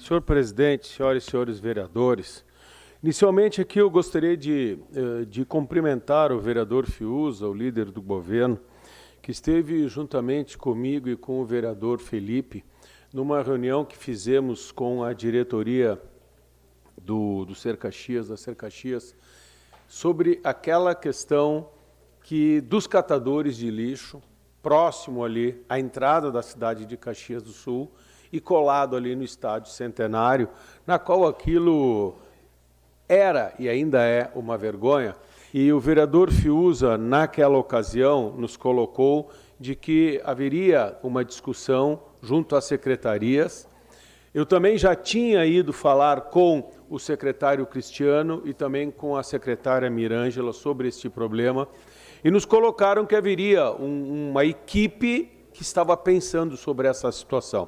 Senhor presidente, senhoras e senhores vereadores, inicialmente aqui eu gostaria de cumprimentar o vereador Fiuza, o líder do governo, que esteve juntamente comigo e com o vereador Felipe numa reunião que fizemos com a diretoria do Ser Caxias, da Ser Caxias, sobre aquela questão dos catadores de lixo, próximo ali à entrada da cidade de Caxias do Sul e colado ali no Estádio Centenário, na qual aquilo era e ainda é uma vergonha. E o vereador Fiuza, naquela ocasião, nos colocou de que haveria uma discussão junto às secretarias. Eu também já tinha ido falar com o secretário Cristiano e também com a secretária Mirângela sobre este problema, e nos colocaram que haveria uma equipe que estava pensando sobre essa situação.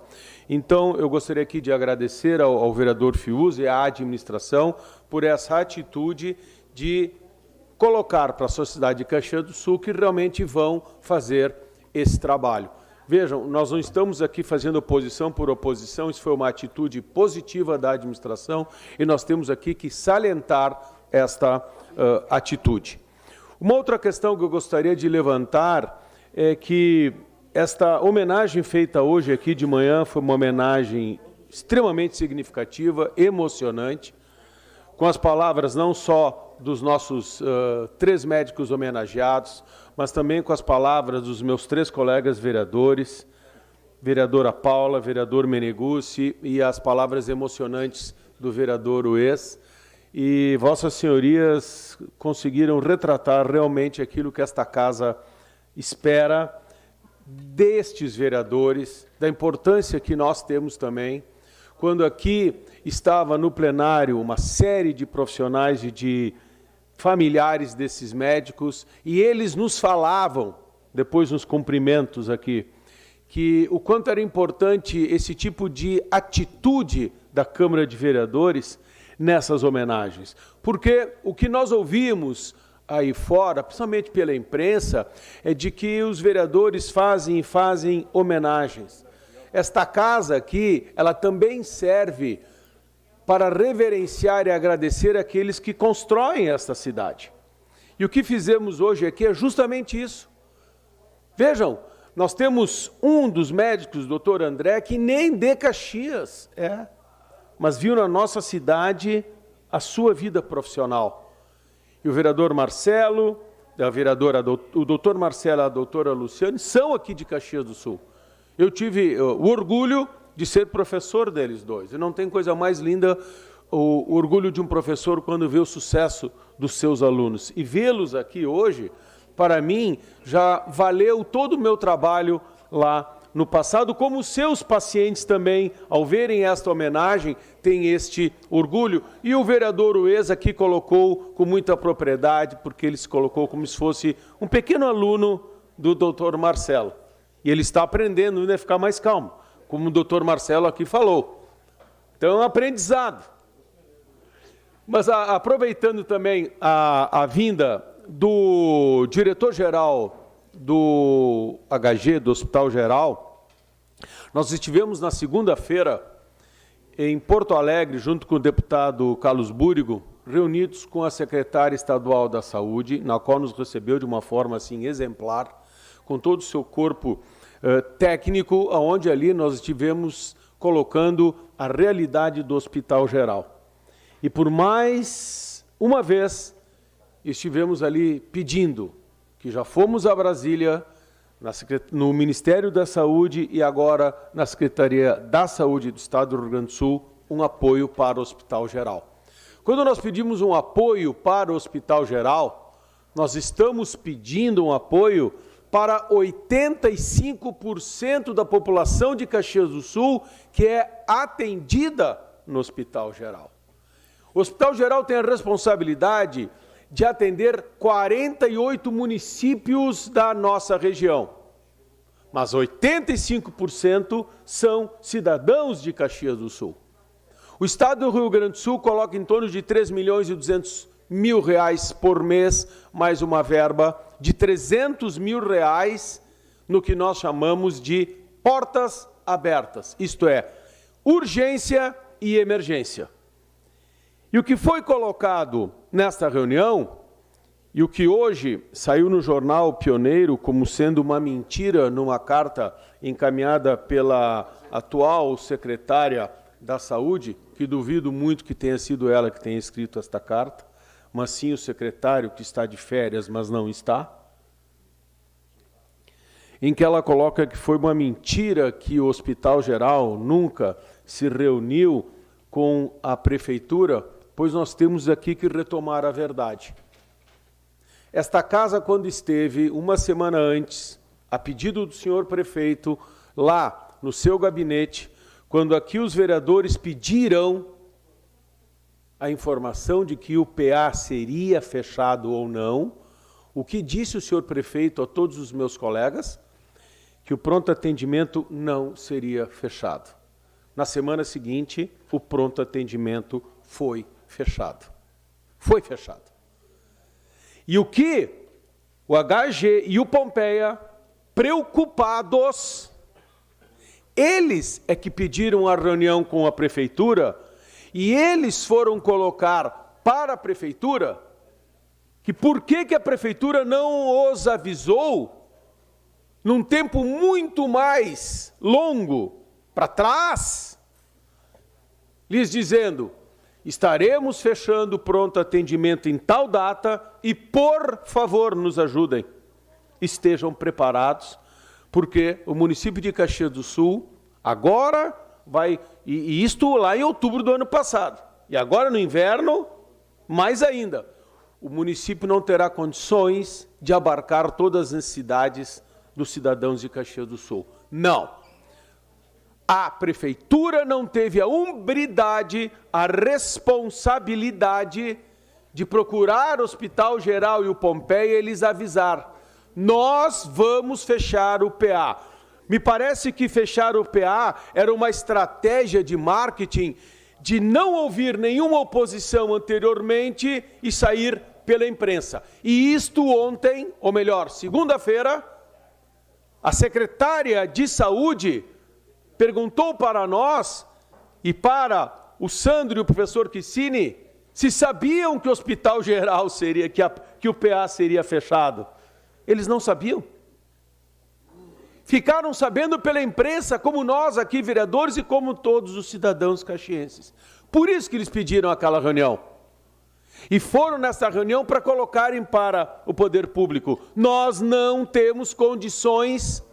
Então, eu gostaria aqui de agradecer ao vereador Fiuza e à administração por essa atitude de colocar para a sociedade de Caxias do Sul que realmente vão fazer esse trabalho. Vejam, nós não estamos aqui fazendo oposição por oposição, isso foi uma atitude positiva da administração e nós temos aqui que salientar esta atitude. Uma outra questão que eu gostaria de levantar é que esta homenagem feita hoje aqui de manhã foi uma homenagem extremamente significativa, emocionante, com as palavras não só dos nossos 3 médicos homenageados, mas também com as palavras dos meus 3 colegas vereadores, vereadora Paula, vereador Meneguzzi, e as palavras emocionantes do vereador Ues. E vossas senhorias conseguiram retratar realmente aquilo que esta casa espera destes vereadores, da importância que nós temos também. Quando aqui estava no plenário uma série de profissionais e de familiares desses médicos, e eles nos falavam, depois nos cumprimentos aqui, que o quanto era importante esse tipo de atitude da Câmara de Vereadores nessas homenagens. Porque o que nós ouvimos aí fora, principalmente pela imprensa, é de que os vereadores fazem homenagens. Esta casa aqui, ela também serve para reverenciar e agradecer aqueles que constroem esta cidade. E o que fizemos hoje aqui é justamente isso. Vejam, nós temos um dos médicos, doutor André, que nem de Caxias mas viu na nossa cidade a sua vida profissional. E o vereador Marcelo, o doutor Marcelo e a doutora Luciane são aqui de Caxias do Sul. Eu tive o orgulho de ser professor deles dois. E não tem coisa mais linda o orgulho de um professor quando vê o sucesso dos seus alunos. E vê-los aqui hoje, para mim, já valeu todo o meu trabalho lá no passado, como os seus pacientes também, ao verem esta homenagem, têm este orgulho. E o vereador Ues aqui colocou com muita propriedade, porque ele se colocou como se fosse um pequeno aluno do doutor Marcelo. E ele está aprendendo ainda a ficar mais calmo, como o doutor Marcelo aqui falou. Então, é um aprendizado. Mas aproveitando também a vinda do diretor-geral do HG, do Hospital Geral, nós estivemos na segunda-feira em Porto Alegre, junto com o deputado Carlos Búrigo, reunidos com a secretária estadual da Saúde, na qual nos recebeu de uma forma assim exemplar, com todo o seu corpo técnico, onde ali nós estivemos colocando a realidade do Hospital Geral. E por mais uma vez estivemos ali pedindo, que já fomos a Brasília, no Ministério da Saúde e agora na Secretaria da Saúde do Estado do Rio Grande do Sul, um apoio para o Hospital Geral. Quando nós pedimos um apoio para o Hospital Geral, nós estamos pedindo um apoio para 85% da população de Caxias do Sul que é atendida no Hospital Geral. O Hospital Geral tem a responsabilidade de atender 48 municípios da nossa região, mas 85% são cidadãos de Caxias do Sul. O Estado do Rio Grande do Sul coloca em torno de 3.200.000 reais por mês, mais uma verba de 300.000 reais no que nós chamamos de portas abertas, isto é, urgência e emergência. E o que foi colocado nesta reunião, e o que hoje saiu no jornal Pioneiro como sendo uma mentira numa carta encaminhada pela atual secretária da Saúde, que duvido muito que tenha sido ela que tenha escrito esta carta, mas sim o secretário que está de férias, mas não está, em que ela coloca que foi uma mentira que o Hospital Geral nunca se reuniu com a prefeitura, pois nós temos aqui que retomar a verdade. Esta casa, quando esteve uma semana antes, a pedido do senhor prefeito, lá no seu gabinete, quando aqui os vereadores pediram a informação de que o PA seria fechado ou não, o que disse o senhor prefeito a todos os meus colegas? Que o pronto atendimento não seria fechado. Na semana seguinte, o pronto atendimento foi fechado. Foi fechado. E o que o HG e o Pompeia, preocupados, eles é que pediram a reunião com a prefeitura e eles foram colocar para a prefeitura que por que a prefeitura não os avisou num tempo muito mais longo para trás, lhes dizendo: estaremos fechando pronto atendimento em tal data e, por favor, nos ajudem. Estejam preparados, porque o município de Caxias do Sul agora vai, e isto lá em outubro do ano passado, e agora no inverno, mais ainda, o município não terá condições de abarcar todas as necessidades dos cidadãos de Caxias do Sul. Não. A prefeitura não teve a umbridade, a responsabilidade de procurar o Hospital Geral e o Pompeia e lhes avisar: nós vamos fechar o PA. Me parece que fechar o PA era uma estratégia de marketing de não ouvir nenhuma oposição anteriormente e sair pela imprensa. E isto ontem, ou melhor, segunda-feira, a secretária de Saúde perguntou para nós e para o Sandro e o professor Kissini se sabiam que o Hospital Geral seria, que o PA seria fechado. Eles não sabiam. Ficaram sabendo pela imprensa, como nós aqui, vereadores, e como todos os cidadãos caxienses. Por isso que eles pediram aquela reunião. E foram nessa reunião para colocarem para o poder público: nós não temos condições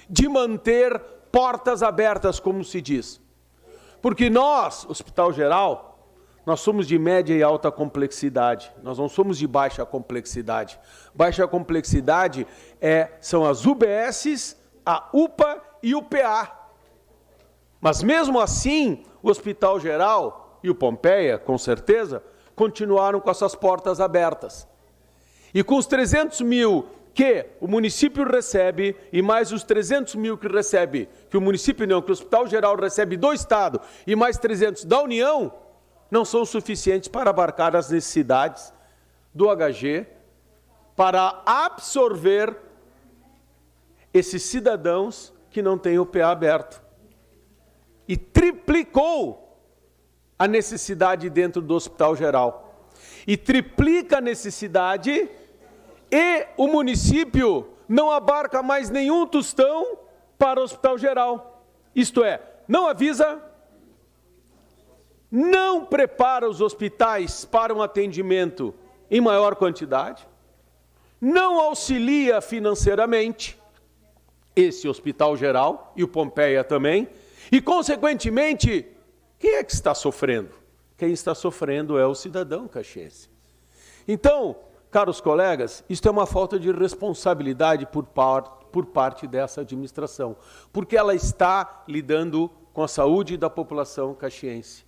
de manter portas abertas, como se diz. Porque nós, Hospital Geral, nós somos de média e alta complexidade, nós não somos de baixa complexidade. Baixa complexidade são as UBSs, a UPA e o PA. Mas mesmo assim, o Hospital Geral e o Pompeia, com certeza, continuaram com essas portas abertas. E com os 300 mil que o município recebe, e mais os 300 mil que recebe, que o município não, que o Hospital Geral recebe do Estado, e mais 300 da União, não são suficientes para abarcar as necessidades do HG, para absorver esses cidadãos que não têm o PA aberto. E triplicou a necessidade dentro do Hospital Geral. E triplica a necessidade, e o município não abarca mais nenhum tostão para o Hospital Geral. Isto é, não avisa, não prepara os hospitais para um atendimento em maior quantidade, não auxilia financeiramente esse Hospital Geral e o Pompeia também, e, consequentemente, quem é que está sofrendo? Quem está sofrendo é o cidadão caxiense. Então, caros colegas, isto é uma falta de responsabilidade por parte dessa administração, porque ela está lidando com a saúde da população caxiense.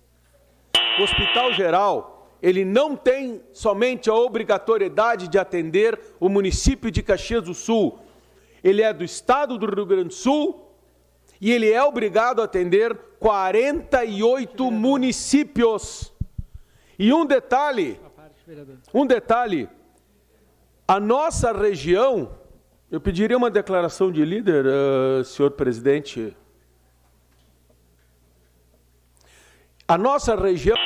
O Hospital Geral, ele não tem somente a obrigatoriedade de atender o município de Caxias do Sul, ele é do estado do Rio Grande do Sul e ele é obrigado a atender 48 municípios. E um detalhe, a nossa região, eu pediria uma declaração de líder, senhor presidente. A nossa região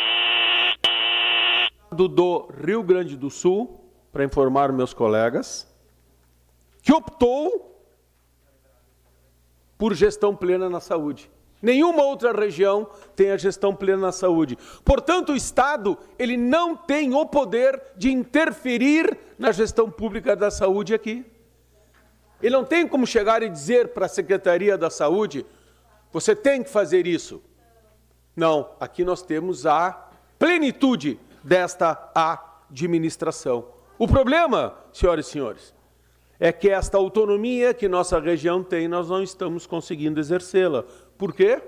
do Rio Grande do Sul, para informar meus colegas, que optou por gestão plena na saúde. Nenhuma outra região tem a gestão plena na saúde. Portanto, o Estado ele não tem o poder de interferir na gestão pública da saúde aqui. Ele não tem como chegar e dizer para a Secretaria da Saúde, você tem que fazer isso. Não, aqui nós temos a plenitude desta administração. O problema, senhoras e senhores, é que esta autonomia que nossa região tem, nós não estamos conseguindo exercê-la. Por quê?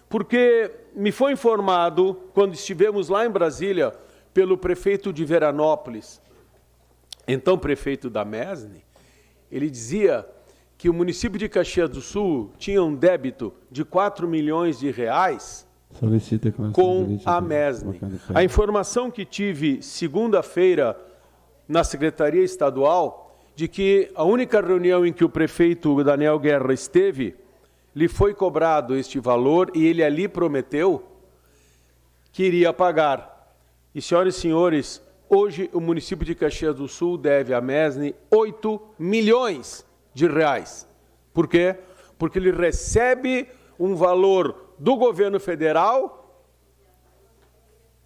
Porque me foi informado, quando estivemos lá em Brasília, pelo prefeito de Veranópolis, então prefeito da Mesne, ele dizia que o município de Caxias do Sul tinha um débito de 4 milhões de reais com a Mesne. A informação que tive segunda-feira na Secretaria Estadual, de que a única reunião em que o prefeito Daniel Guerra esteve, lhe foi cobrado este valor e ele ali prometeu que iria pagar. E, senhoras e senhores, hoje o município de Caxias do Sul deve à Mesne 8 milhões de reais. Por quê? Porque ele recebe um valor do governo federal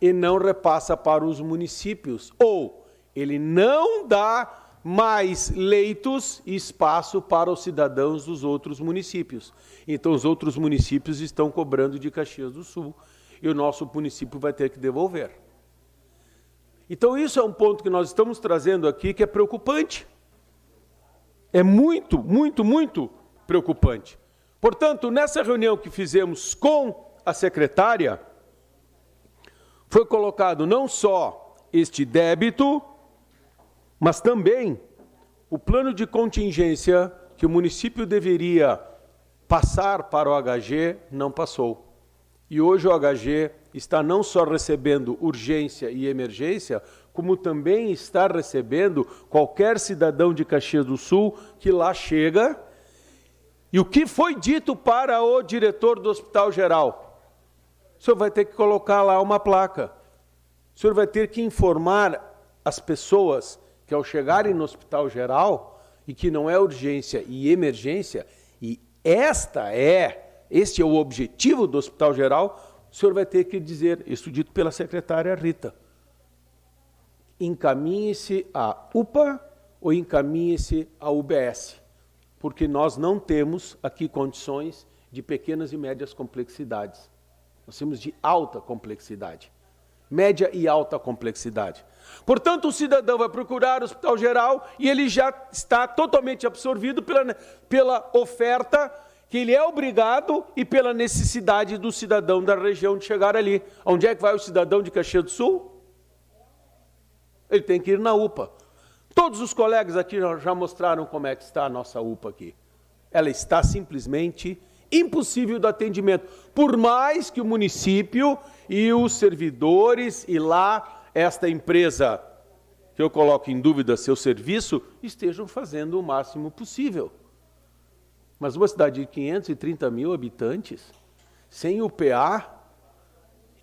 e não repassa para os municípios. Ou ele não dá mais leitos e espaço para os cidadãos dos outros municípios. Então, os outros municípios estão cobrando de Caxias do Sul e o nosso município vai ter que devolver. Então, isso é um ponto que nós estamos trazendo aqui que é preocupante. É muito, muito, muito preocupante. Portanto, nessa reunião que fizemos com a secretária, foi colocado não só este débito, mas também o plano de contingência que o município deveria passar para o HG não passou. E hoje o HG está não só recebendo urgência e emergência, como também está recebendo qualquer cidadão de Caxias do Sul que lá chega. E o que foi dito para o diretor do Hospital Geral? O senhor vai ter que colocar lá uma placa. O senhor vai ter que informar as pessoas que ao chegarem no Hospital Geral, e que não é urgência e emergência, e este é o objetivo do Hospital Geral, o senhor vai ter que dizer, isso dito pela secretária Rita, encaminhe-se à UPA ou encaminhe-se à UBS, porque nós não temos aqui condições de pequenas e médias complexidades. Nós temos de alta complexidade, média e alta complexidade. Portanto, o cidadão vai procurar o Hospital Geral e ele já está totalmente absorvido pela oferta que ele é obrigado e pela necessidade do cidadão da região de chegar ali. Onde é que vai o cidadão de Caxias do Sul? Ele tem que ir na UPA. Todos os colegas aqui já mostraram como é que está a nossa UPA aqui. Ela está simplesmente impossível do atendimento, por mais que o município e os servidores e lá esta empresa, que eu coloco em dúvida seu serviço, estejam fazendo o máximo possível. Mas uma cidade de 530 mil habitantes, sem UPA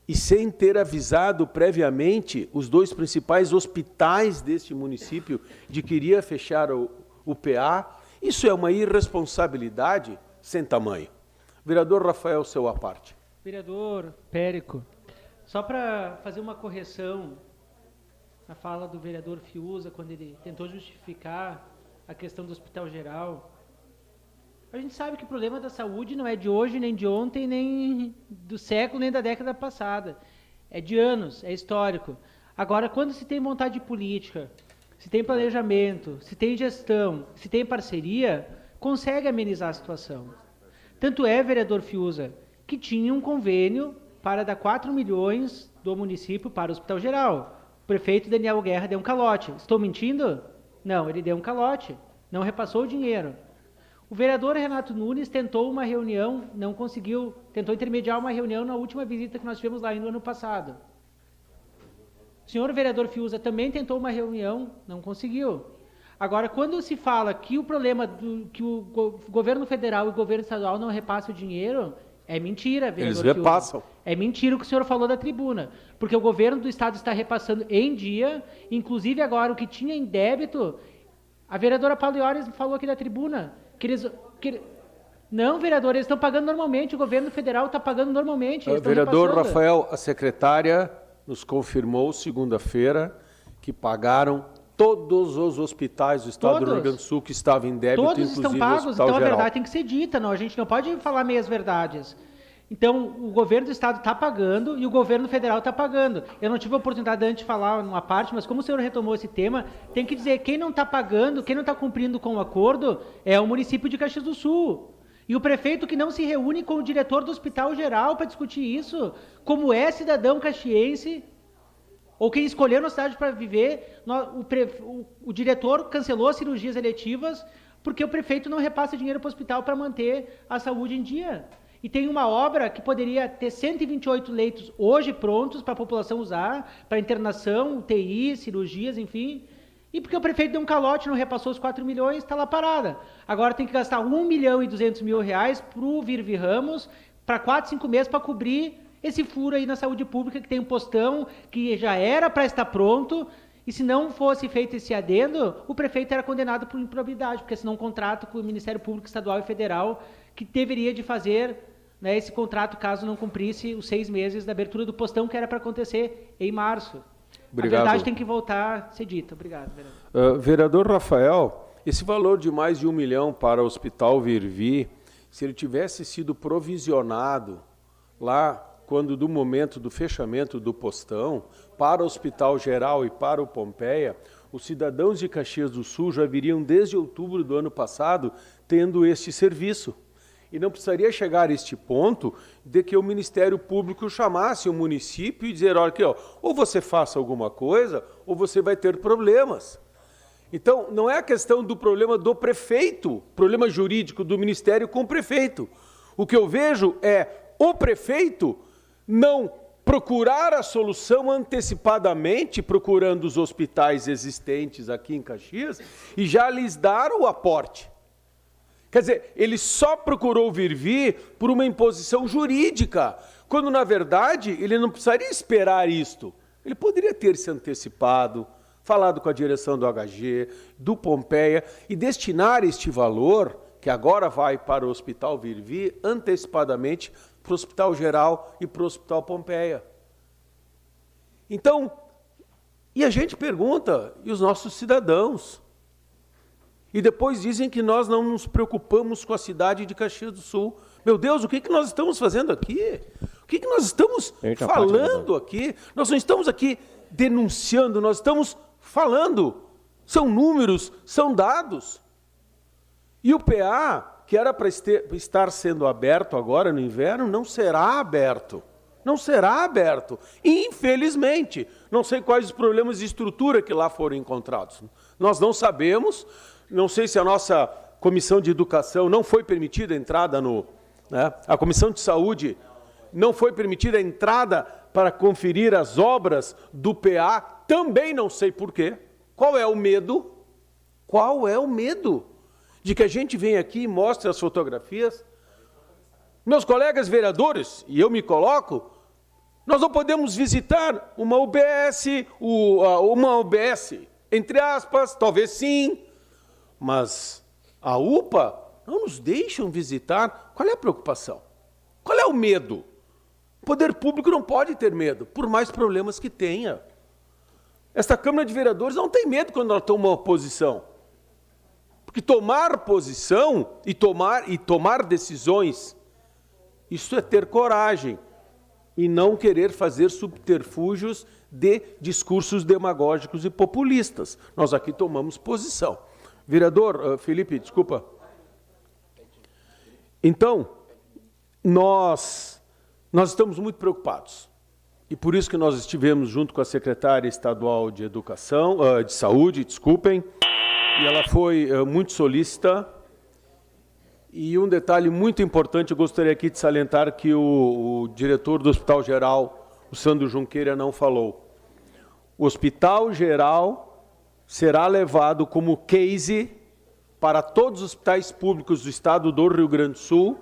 e sem ter avisado previamente os dois principais hospitais deste município de que iria fechar o UPA, isso é uma irresponsabilidade sem tamanho. Vereador Rafael, seu à parte. Vereador Périco, só para fazer uma correção na fala do vereador Fiuza, quando ele tentou justificar a questão do Hospital Geral. A gente sabe que o problema da saúde não é de hoje, nem de ontem, nem do século, nem da década passada. É de anos, é histórico. Agora, quando se tem vontade política, se tem planejamento, se tem gestão, se tem parceria, consegue amenizar a situação. Tanto é, vereador Fiuza, que tinha um convênio para dar 4 milhões do município para o Hospital Geral. O prefeito Daniel Guerra deu um calote. Estou mentindo? Não, ele deu um calote. Não repassou o dinheiro. O vereador Renato Nunes tentou uma reunião, não conseguiu, tentou intermediar uma reunião na última visita que nós tivemos lá no ano passado. O senhor vereador Fiuza também tentou uma reunião, não conseguiu. Agora, quando se fala que o problema que o governo federal e o governo estadual não repassam o dinheiro, É mentira, vereador Eles repassam. Fiuza. É mentira o que o senhor falou da tribuna, porque o governo do estado está repassando em dia, inclusive agora o que tinha em débito, a vereadora Paulo Iores falou aqui da tribuna, Não, vereador, eles estão pagando normalmente, o governo federal está pagando normalmente. Vereador Rafael, a secretária nos confirmou segunda-feira que pagaram todos os hospitais do estado do Rio Grande do Sul que estavam em débito, todos inclusive estão pagos, o Hospital então Geral. A verdade tem que ser dita, não, a gente não pode falar meias verdades. Então, o governo do estado está pagando e o governo federal está pagando. Eu não tive a oportunidade antes de falar numa parte, mas como o senhor retomou esse tema, tem que dizer, quem não está pagando, quem não está cumprindo com o acordo é o município de Caxias do Sul. E o prefeito que não se reúne com o diretor do Hospital Geral para discutir isso, como é cidadão caxiense, ou quem escolheu na cidade para viver, o diretor cancelou as cirurgias eletivas porque o prefeito não repassa dinheiro para o hospital para manter a saúde em dia. E tem uma obra que poderia ter 128 leitos hoje prontos para a população usar, para internação, UTI, cirurgias, enfim. E porque o prefeito deu um calote, não repassou os 4 milhões, está lá parada. Agora tem que gastar 1.200.000 reais para o Virvi Ramos, para 4, 5 meses, para cobrir esse furo aí na saúde pública, que tem um postão que já era para estar pronto, e se não fosse feito esse adendo, o prefeito era condenado por improbidade, porque assinou um contrato com o Ministério Público Estadual e Federal, que deveria de fazer, né, esse contrato caso não cumprisse os 6 meses da abertura do postão, que era para acontecer em março. Obrigado. A verdade tem que voltar a ser dita. Obrigado, vereador. Vereador Rafael, esse valor de mais de 1 milhão para o Hospital Virvi, se ele tivesse sido provisionado lá, quando do momento do fechamento do postão, para o Hospital Geral e para o Pompeia, os cidadãos de Caxias do Sul já viriam desde outubro do ano passado tendo este serviço. E não precisaria chegar a este ponto de que o Ministério Público chamasse o município e dizer, olha aqui, ó, ou você faça alguma coisa, ou você vai ter problemas. Então, não é a questão do problema do prefeito, problema jurídico do Ministério com o prefeito. O que eu vejo é o prefeito não procurar a solução antecipadamente, procurando os hospitais existentes aqui em Caxias, e já lhes dar o aporte. Quer dizer, ele só procurou Virvi por uma imposição jurídica, quando, na verdade, ele não precisaria esperar isto. Ele poderia ter se antecipado, falado com a direção do HG, do Pompeia, e destinar este valor, que agora vai para o Hospital Virvi, antecipadamente para o Hospital Geral e para o Hospital Pompeia. Então, e a gente pergunta, e os nossos cidadãos? E depois dizem que nós não nos preocupamos com a cidade de Caxias do Sul. Meu Deus, o que nós estamos fazendo aqui? O que nós estamos falando aqui? Nós não estamos aqui denunciando, nós estamos falando. São números, são dados. E o PA, que era para estar sendo aberto agora no inverno, não será aberto. Não será aberto. Infelizmente, não sei quais os problemas de estrutura que lá foram encontrados. Nós não sabemos. Não sei se a nossa Comissão de Educação não foi permitida a entrada a Comissão de Saúde não foi permitida a entrada para conferir as obras do PA, também não sei por quê. Qual é o medo? Qual é o medo de que a gente venha aqui e mostre as fotografias? Meus colegas vereadores, e eu me coloco, nós não podemos visitar uma UBS, entre aspas, talvez sim, mas a UPA não nos deixam visitar. Qual é a preocupação? Qual é o medo? O poder público não pode ter medo, por mais problemas que tenha. Esta Câmara de Vereadores não tem medo quando ela toma uma posição. Porque tomar posição e tomar decisões, isso é ter coragem e não querer fazer subterfúgios de discursos demagógicos e populistas. Nós aqui tomamos posição. Vereador Felipe, desculpa. Então, nós estamos muito preocupados. E por isso que nós estivemos junto com a secretária estadual de Educação, de Saúde, desculpem, e ela foi muito solícita. E um detalhe muito importante, eu gostaria aqui de salientar que o diretor do Hospital Geral, o Sandro Junqueira, não falou. O Hospital Geral será levado como case para todos os hospitais públicos do estado do Rio Grande do Sul,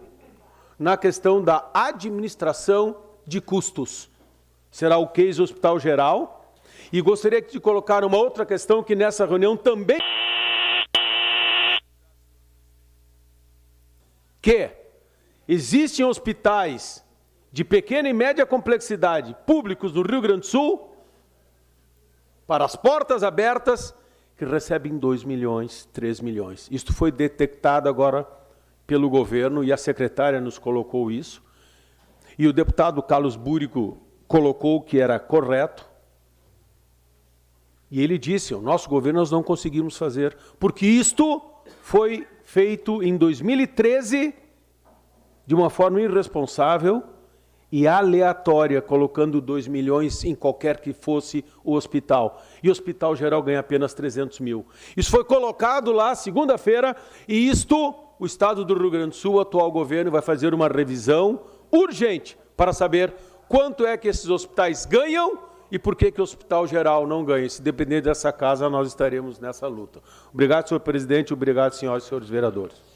na questão da administração de custos. Será o case Hospital Geral. E gostaria de colocar uma outra questão que nessa reunião também... que existem hospitais de pequena e média complexidade públicos no Rio Grande do Sul, para as portas abertas, que recebem 2 milhões, 3 milhões. Isto foi detectado agora pelo governo e a secretária nos colocou isso. E o deputado Carlos Búrico colocou que era correto. E ele disse, o nosso governo nós não conseguimos fazer, porque isto foi feito em 2013 de uma forma irresponsável e aleatória, colocando 2 milhões em qualquer que fosse o hospital. E o Hospital Geral ganha apenas 300 mil. Isso foi colocado lá segunda-feira e isto, o Estado do Rio Grande do Sul, o atual governo, vai fazer uma revisão urgente para saber quanto é que esses hospitais ganham e por que o Hospital Geral não ganha. Se depender dessa casa, nós estaremos nessa luta. Obrigado, senhor presidente. Obrigado, senhoras e senhores vereadores.